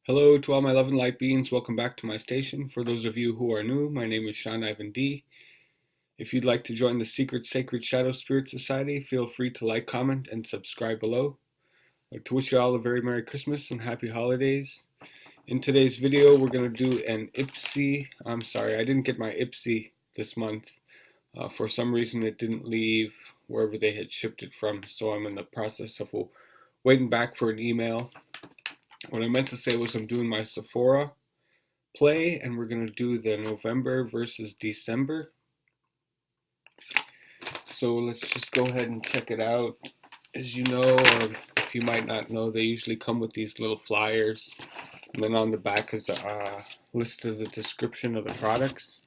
Hello to all my love and light beings. Welcome back to my station. For those of you who are new, my name is Shawn Ivan D. If you'd like to join the Secret Sacred Shadow Spirit Society, feel free to like, comment, and subscribe below. I'd like to wish you all a very Merry Christmas and Happy Holidays. In today's video, we're going to do an Ipsy. I'm sorry, I didn't get my Ipsy this month. For some reason, it didn't leave wherever they had shipped it from, so I'm in the process of waiting back for an email. What I meant to say was I'm doing my Sephora Play, and we're going to do the November versus December. So let's just go ahead and check it out. As you know, or if you might not know, they usually come with these little flyers, and then on the back is a list of the description of the products.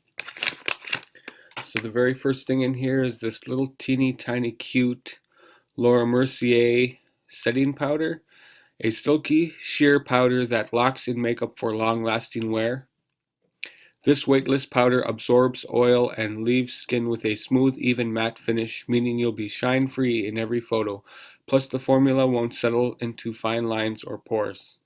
So the very first thing in here is this little teeny tiny cute Laura Mercier setting powder. A silky, sheer powder that locks in makeup for long-lasting wear. This weightless powder absorbs oil and leaves skin with a smooth, even matte finish, meaning you'll be shine-free in every photo. Plus, the formula won't settle into fine lines or pores.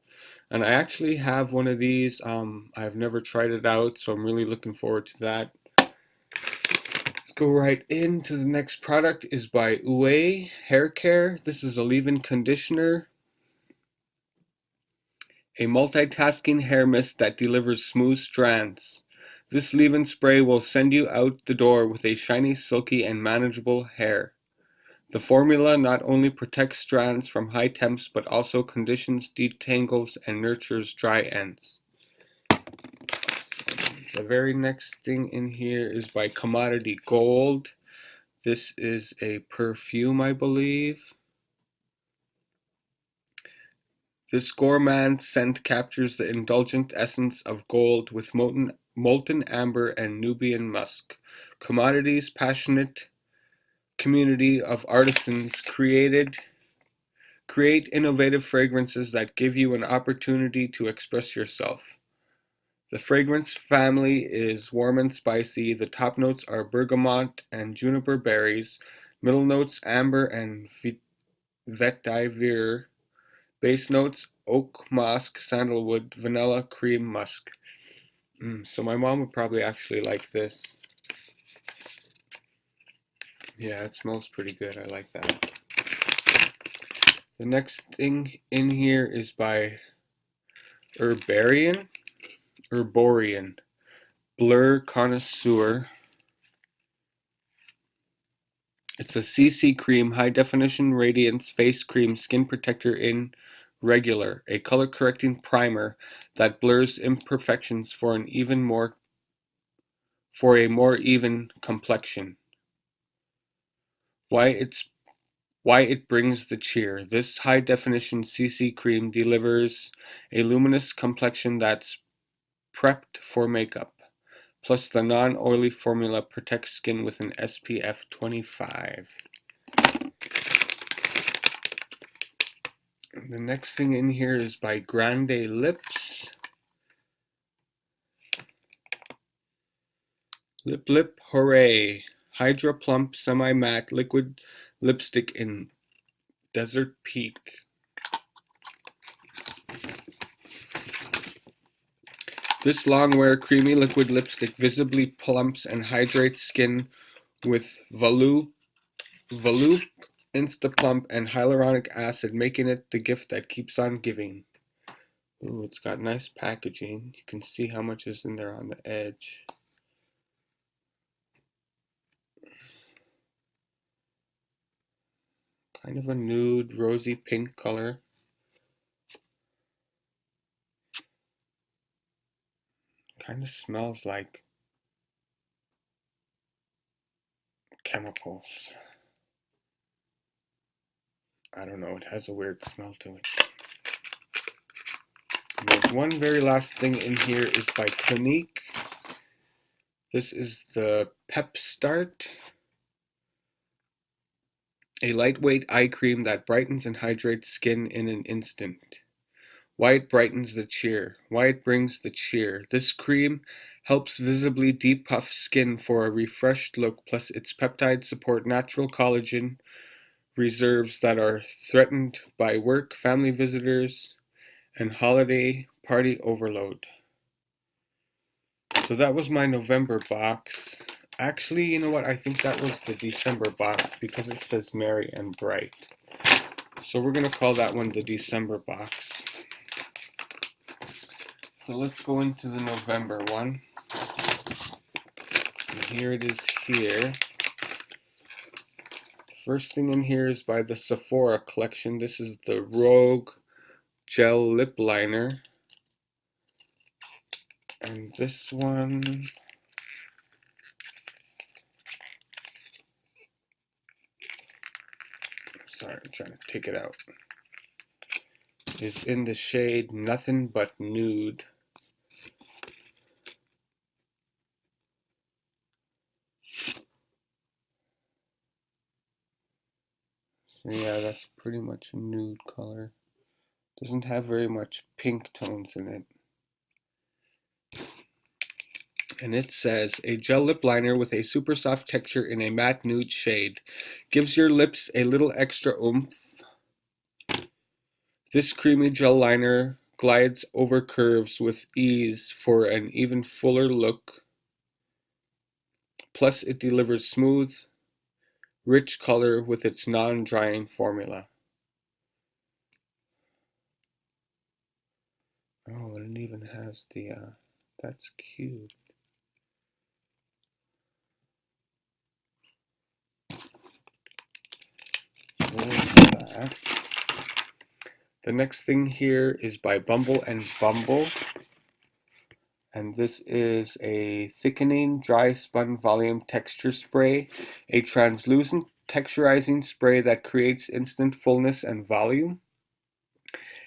And I actually have one of these. I've never tried it out, so I'm really looking forward to that. Let's go right into the next product. Is by Ouai Hair Care. This is a leave-in conditioner. A multitasking hair mist that delivers smooth strands. This leave-in spray will send you out the door with a shiny, silky, and manageable hair. The formula not only protects strands from high temps, but also conditions, detangles, and nurtures dry ends. The very next thing in here is by Commodity Gold. This is a perfume, I believe. This gourmand scent captures the indulgent essence of gold with molten amber and Nubian musk. Commodity's passionate community of artisans create innovative fragrances that give you an opportunity to express yourself. The fragrance family is warm and spicy. The top notes are bergamot and juniper berries. Middle notes amber and vetiver. Base notes, oak, musk, sandalwood, vanilla, cream, musk. So my mom would probably actually like this. Yeah, it smells pretty good. I like that. The next thing in here is by Herborian, Blur Connoisseur. It's a CC cream, high definition radiance face cream, skin protector in regular, a color correcting primer that blurs imperfections for a more even complexion. Why it brings the cheer. This high definition CC cream delivers a luminous complexion that's prepped for makeup. Plus the non-oily formula protects skin with an SPF 25. The next thing in here is by Grande Lips. Lip Hooray! Hydra Plump Semi-Matte Liquid Lipstick in Desert Peak. This long-wear creamy liquid lipstick visibly plumps and hydrates skin with Volute, Insta-Plump, and hyaluronic acid, making it the gift that keeps on giving. Ooh, it's got nice packaging. You can see how much is in there on the edge. Kind of a nude, rosy pink color. Kind of smells like chemicals. I don't know, it has a weird smell to it. And there's one very last thing in here is by Clinique. This is the Pep Start. A lightweight eye cream that brightens and hydrates skin in an instant. Why it brightens the cheer. Why it brings the cheer. This cream helps visibly depuff skin for a refreshed look, plus its peptides support natural collagen reserves that are threatened by work, family visitors, and holiday Party Overload. So that was my November box. Actually, you know what? I think that was the December box because it says Merry and Bright. So we're going to call that one the December box. So let's go into the November one. And here it is here. First thing in here is by the Sephora collection. This is the Rogue Gel Lip Liner. And this one, sorry, I'm trying to take it out, is in the shade Nothing But Nude. So yeah, that's pretty much a nude color. Doesn't have very much pink tones in it. And it says, a gel lip liner with a super soft texture in a matte nude shade. Gives your lips a little extra oomph. This creamy gel liner glides over curves with ease for an even fuller look. Plus, it delivers smooth, rich color with its non-drying formula. Oh, and it even has the, that's cute. That. The next thing here is by Bumble and Bumble. And this is a thickening dry spun volume texture spray, a translucent texturizing spray that creates instant fullness and volume.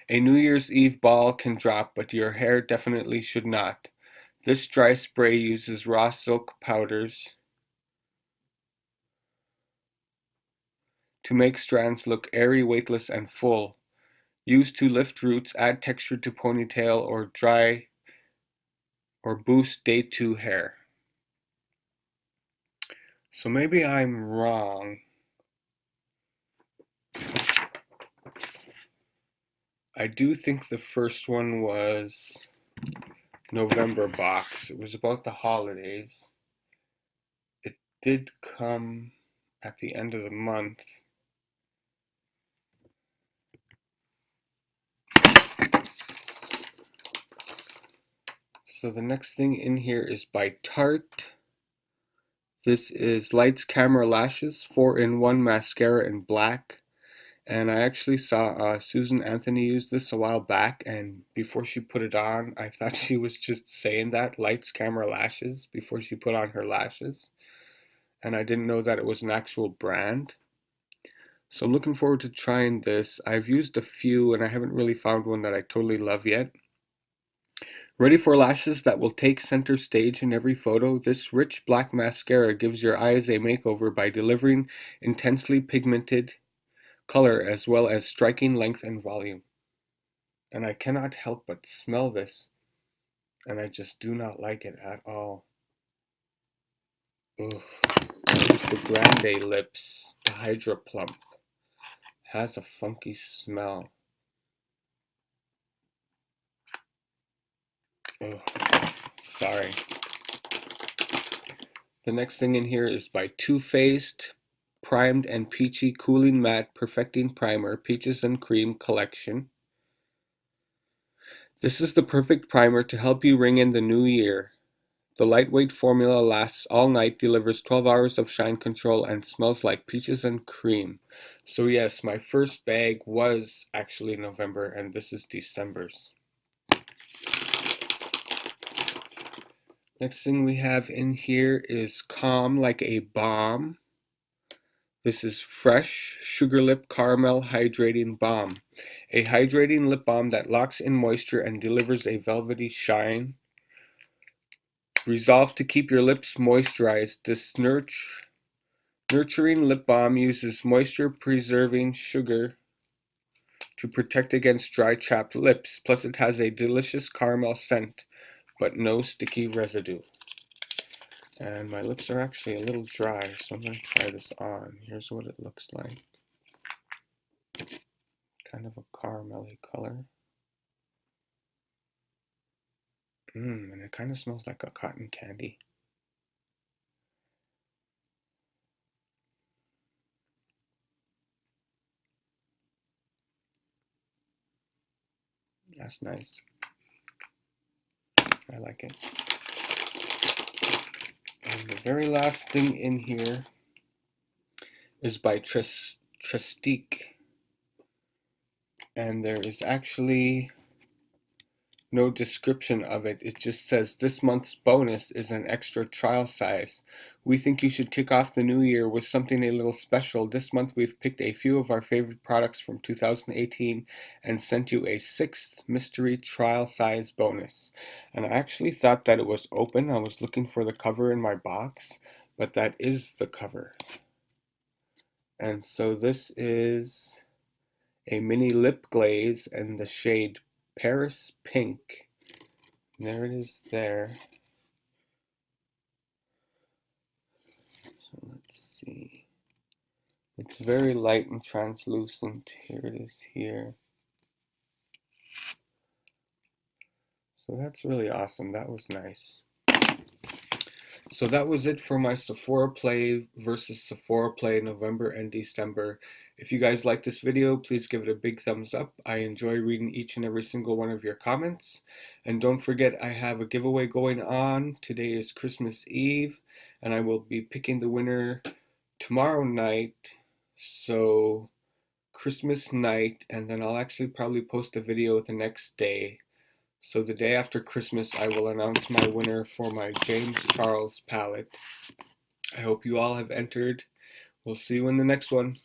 A New Year's Eve ball can drop, but your hair definitely should not. This dry spray uses raw silk powders to make strands look airy, weightless, and full. Used to lift roots, add texture to ponytail, or dry or boost day 2 hair. So maybe I'm wrong. I do think the first one was November box. It was about the holidays. It did come at the end of the month. So the next thing in here is by Tarte. This is Lights Camera Lashes 4-in-1 mascara in black. And I actually saw Susan Anthony use this a while back, and before she put it on, I thought she was just saying that, Lights Camera Lashes, before she put on her lashes. And I didn't know that it was an actual brand. So I'm looking forward to trying this. I've used a few and I haven't really found one that I totally love yet. Ready for lashes that will take center stage in every photo? This rich black mascara gives your eyes a makeover by delivering intensely pigmented color as well as striking length and volume. And I cannot help but smell this, and I just do not like it at all. Ugh. It's the Grande Lips, the Hydra Plump. Has a funky smell. Ugh. Sorry. The next thing in here is by Too Faced, Primed and Peachy Cooling Matte Perfecting Primer, Peaches and Cream Collection. This is the perfect primer to help you ring in the new year. The lightweight formula lasts all night, delivers 12 hours of shine control, and smells like peaches and cream. So yes, my first bag was actually November, and this is December's. Next thing we have in here is Calm Like a Bomb. This is Fresh Sugar Lip Caramel Hydrating Balm. A hydrating lip balm that locks in moisture and delivers a velvety shine. Resolve to keep your lips moisturized. This nurturing lip balm uses moisture-preserving sugar to protect against dry, chapped lips. Plus, it has a delicious caramel scent, but no sticky residue. And my lips are actually a little dry, so I'm going to try this on. Here's what it looks like. Kind of a caramelly color. And it kind of smells like a cotton candy. That's nice. I like it. And the very last thing in here is by Trestique. And there is actually no description of it. It just says this month's bonus is an extra trial size. We think you should kick off the new year with something a little special. This month we've picked a few of our favorite products from 2018 and sent you a 6th mystery trial size bonus. And I actually thought that it was open. I was looking for the cover in my box, but that is the cover. And so this is a mini lip glaze in the shade Paris Pink. And there it is there. So let's see. It's very light and translucent. Here it is here. So that's really awesome. That was nice. So that was it for my Sephora Play versus Sephora Play November and December. If you guys like this video, please give it a big thumbs up. I enjoy reading each and every single one of your comments. And don't forget, I have a giveaway going on. Today is Christmas Eve, and I will be picking the winner tomorrow night. So Christmas night, and then I'll actually probably post a video the next day. So the day after Christmas, I will announce my winner for my James Charles palette. I hope you all have entered. We'll see you in the next one.